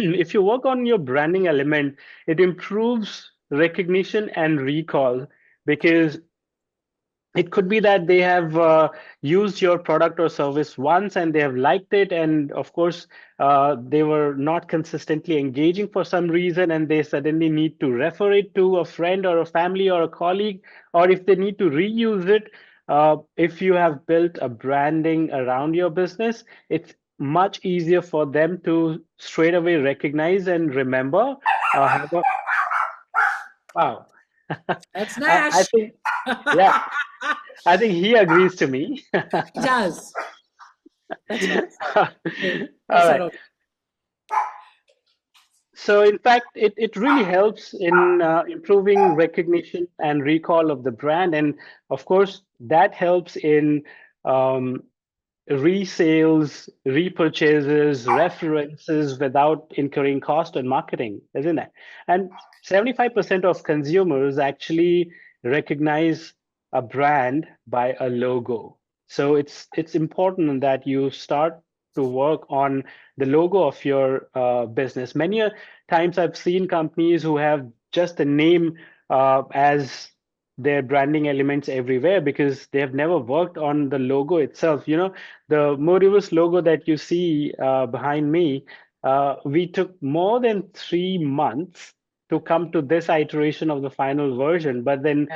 if you work on your branding element, it improves recognition and recall, because it could be that they have used your product or service once and they have liked it, and of course they were not consistently engaging for some reason, and they suddenly need to refer it to a friend or a family or a colleague, or if they need to reuse it. If you have built a branding around your business, it's much easier for them to straight away recognize and remember. Have a wow. That's I Nash. think, yeah, I think he agrees to me. He does. That's not All that's not right. all. So, in fact, it really helps in improving recognition and recall of the brand. And of course, that helps in um, resales, repurchases, references without incurring cost on marketing, isn't it? And 75% of consumers actually recognize a brand by a logo. So it's important that you start to work on the logo of your business. Many a times I've seen companies who have just a name as their branding elements everywhere because they have never worked on the logo itself. The Modivus logo that you see behind me, we took more than 3 months to come to this iteration of the final version. But then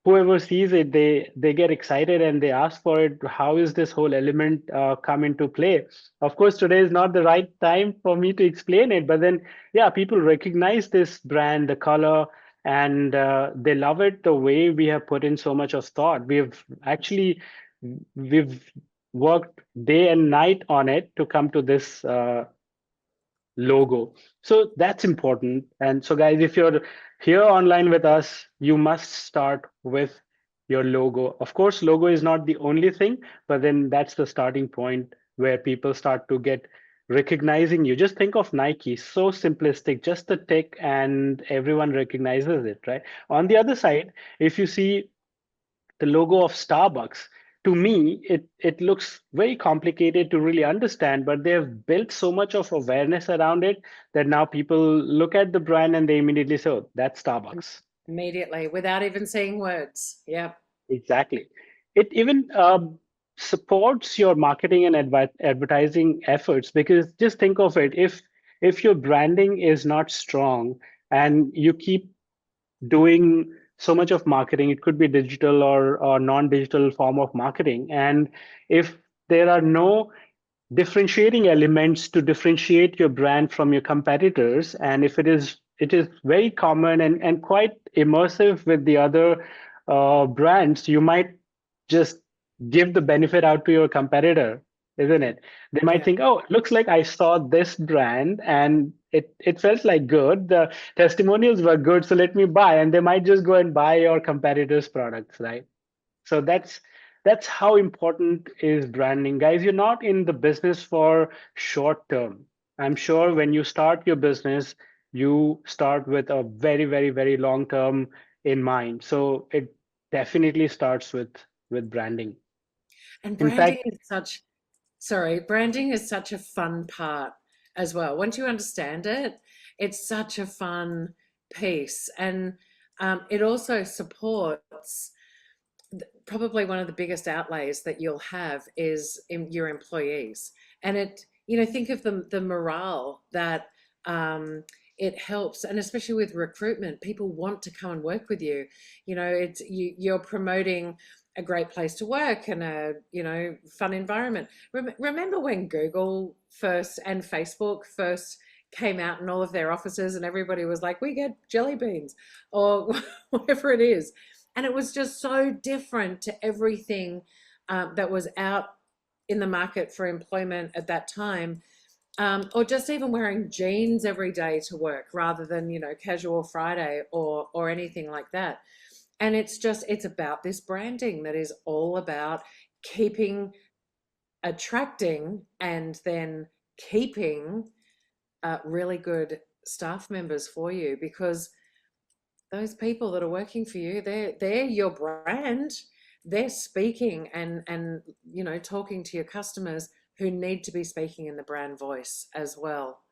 whoever sees it, they get excited and they ask for it. How is this whole element come into play? Of course, today is not the right time for me to explain it, but then yeah, people recognize this brand, the color, and they love it the way we have put in so much of thought. We've worked day and night on it to come to this logo. So that's important. And so, guys, if you're here online with us, you must start with your logo. Of course, logo is not the only thing, but then that's the starting point where people start to get recognizing you. Just think of Nike, so simplistic, just a tick, and everyone recognizes it, right? On the other side, if you see the logo of Starbucks, to me, it looks very complicated to really understand, but they have built so much of awareness around it that now people look at the brand and they immediately say, oh, that's Starbucks. Immediately without even saying words. Yep. Exactly. It even supports your marketing and advertising efforts, because just think of it, if your branding is not strong and you keep doing so much of marketing, it could be digital or non-digital form of marketing, and if there are no differentiating elements to differentiate your brand from your competitors, and if it is very common and quite immersive with the other brands, you might just give the benefit out to your competitor, isn't it? They might Yeah. think, oh, it looks like I saw this brand and it felt like good. The testimonials were good, so let me buy. And they might just go and buy your competitor's products, right? So that's how important is branding. Guys, you're not in the business for short term. I'm sure when you start your business, you start with a very, very, very long term in mind. So it definitely starts with branding. And In branding fact, is such, sorry, branding is such a fun part as well. Once you understand it, it's such a fun piece. And it also supports probably one of the biggest outlays that you'll have is in your employees. And think of the morale that it helps, and especially with recruitment, people want to come and work with you. You're promoting a great place to work and a fun environment. Remember when Google first and Facebook first came out in all of their offices and everybody was like, we get jelly beans or whatever it is, and it was just so different to everything that was out in the market for employment at that time, or just even wearing jeans every day to work rather than casual Friday or anything like that. And it's about this branding that is all about keeping, attracting, and then keeping really good staff members for you, because those people that are working for you, they're your brand. They're speaking and talking to your customers who need to be speaking in the brand voice as well.